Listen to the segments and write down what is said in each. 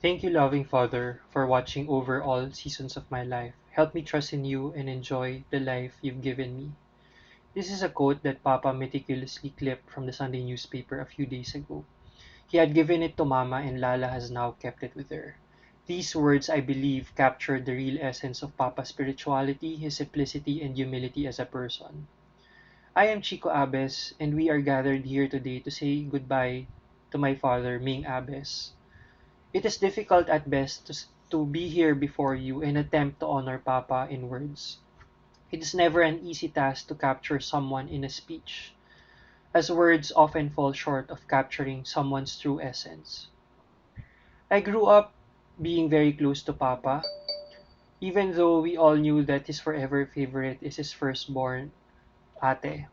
Thank you, loving Father, for watching over all seasons of my life. Help me trust in you and enjoy the life you've given me. This is a quote that Papa meticulously clipped from the Sunday newspaper a few days ago. He had given it to Mama and Lala has now kept it with her. These words, I believe, captured the real essence of Papa's spirituality, his simplicity, and humility as a person. I am Chico Abes, and we are gathered here today to say goodbye to my father, Ming Abes. It is difficult at best to be here before you and attempt to honor Papa in words. It is never an easy task to capture someone in a speech, as words often fall short of capturing someone's true essence. I grew up being very close to Papa, even though we all knew that his forever favorite is his firstborn, Ate.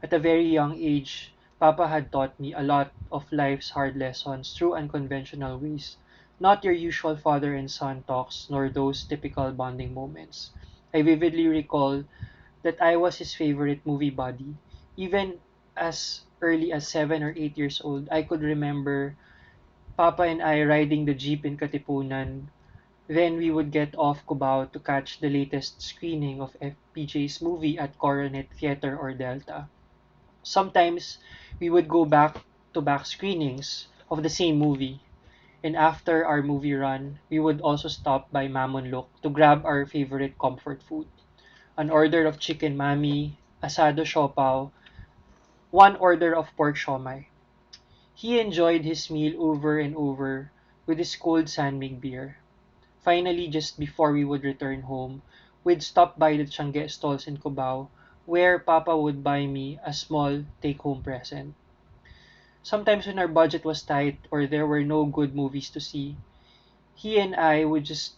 At a very young age, Papa had taught me a lot of life's hard lessons through unconventional ways, not your usual father and son talks, nor those typical bonding moments. I vividly recall that I was his favorite movie buddy. Even as early as 7 or 8 years old, I could remember Papa and I riding the jeep in Katipunan. Then we would get off Cubao to catch the latest screening of FPJ's movie at Coronet Theater or Delta. Sometimes we would go back to back screenings of the same movie, and after our movie run, we would also stop by Mamon Look to grab our favorite comfort food. An order of chicken mami, asado siopaw, one order of pork siomai. He enjoyed his meal over and over with his cold Sanmig beer. Finally, just before we would return home, we'd stop by the Tiangge stalls in Cubao where Papa would buy me a small take-home present. Sometimes when our budget was tight or there were no good movies to see, he and I would just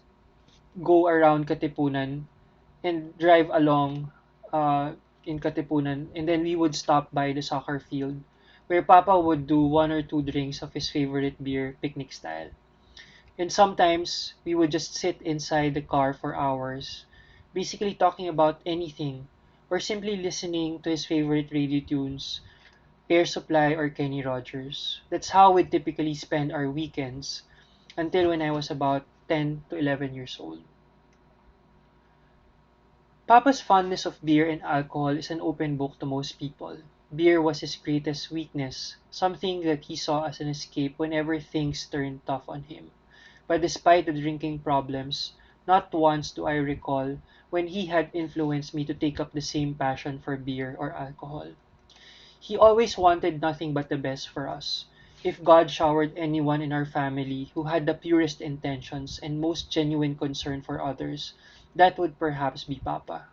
go around Katipunan and drive along uh, in Katipunan, and then we would stop by the soccer field where Papa would do one or two drinks of his favorite beer, picnic style. And sometimes we would just sit inside the car for hours, basically talking about anything or simply listening to his favorite radio tunes, Air Supply or Kenny Rogers. That's how we typically spend our weekends until when I was about 10 to 11 years old. Papa's fondness of beer and alcohol is an open book to most people. Beer was his greatest weakness, something that he saw as an escape whenever things turned tough on him. But despite the drinking problems, not once do I recall when he had influenced me to take up the same passion for beer or alcohol. He always wanted nothing but the best for us. If God showered anyone in our family who had the purest intentions and most genuine concern for others, that would perhaps be Papa.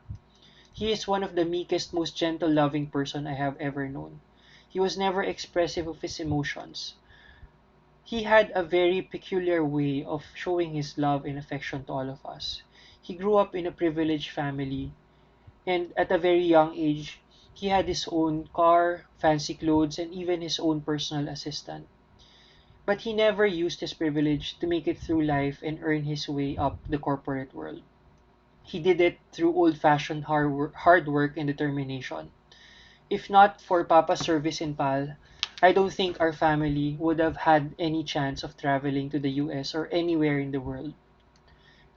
He is one of the meekest, most gentle, loving person I have ever known. He was never expressive of his emotions. He had a very peculiar way of showing his love and affection to all of us. He grew up in a privileged family, and at a very young age, he had his own car, fancy clothes, and even his own personal assistant. But he never used his privilege to make it through life and earn his way up the corporate world. He did it through old-fashioned hard work and determination. If not for Papa's service in PAL, I don't think our family would have had any chance of traveling to the US or anywhere in the world.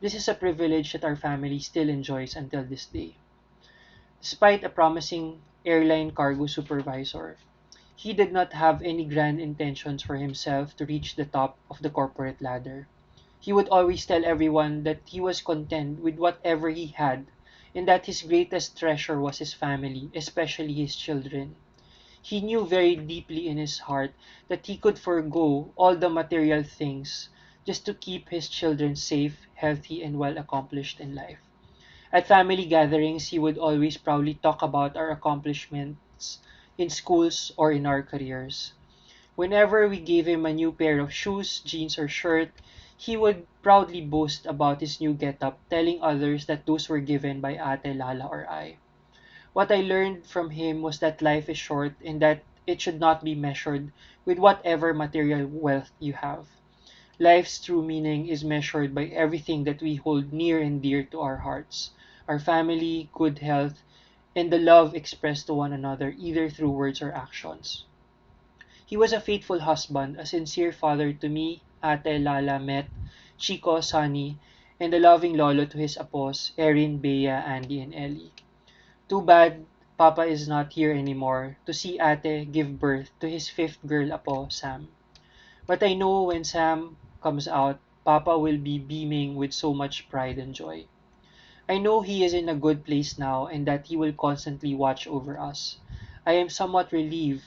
This is a privilege that our family still enjoys until this day. Despite a promising airline cargo supervisor, he did not have any grand intentions for himself to reach the top of the corporate ladder. He would always tell everyone that he was content with whatever he had and that his greatest treasure was his family, especially his children. He knew very deeply in his heart that he could forego all the material things just to keep his children safe, healthy, and well accomplished in life. At family gatherings, he would always proudly talk about our accomplishments in schools or in our careers. Whenever we gave him a new pair of shoes, jeans, or shirt, he would proudly boast about his new getup, telling others that those were given by Ate, Lala, or I. What I learned from him was that life is short and that it should not be measured with whatever material wealth you have. Life's true meaning is measured by everything that we hold near and dear to our hearts, our family, good health, and the love expressed to one another either through words or actions. He was a faithful husband, a sincere father to me, Ate, Lala, Met, Chico, Sunny, and the loving lolo to his apos, Erin, Bea, Andy, and Ellie. Too bad Papa is not here anymore to see Ate give birth to his fifth girl apo, Sam. But I know when Sam comes out, Papa will be beaming with so much pride and joy. I know he is in a good place now and that he will constantly watch over us. I am somewhat relieved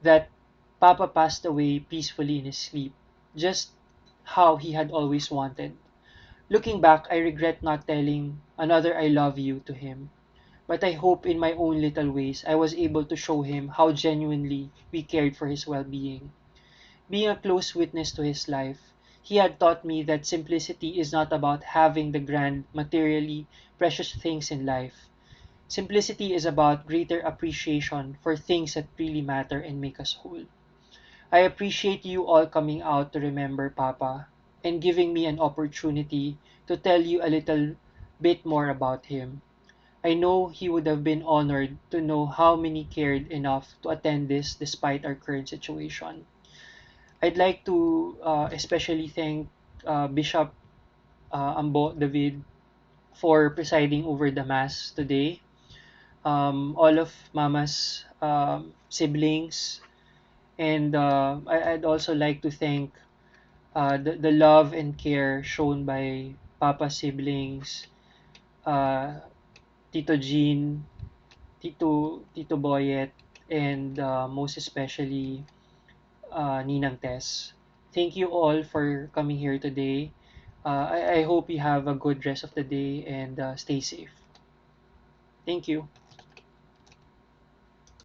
that Papa passed away peacefully in his sleep, just how he had always wanted. Looking back, I regret not telling another I love you to him, but I hope in my own little ways I was able to show him how genuinely we cared for his well being. Being a close witness to his life, he had taught me that simplicity is not about having the grand, materially precious things in life. Simplicity is about greater appreciation for things that really matter and make us whole. I appreciate you all coming out to remember Papa and giving me an opportunity to tell you a little bit more about him. I know he would have been honored to know how many cared enough to attend this despite our current situation. I'd like to especially thank Bishop Ambo David for presiding over the Mass today. All of Mama's siblings, and I'd also like to thank the love and care shown by Papa's siblings, uh, Tito Jean, Tito Boyet, and most especially Ninang Tess. Thank you all for coming here today. I hope you have a good rest of the day and stay safe. Thank you.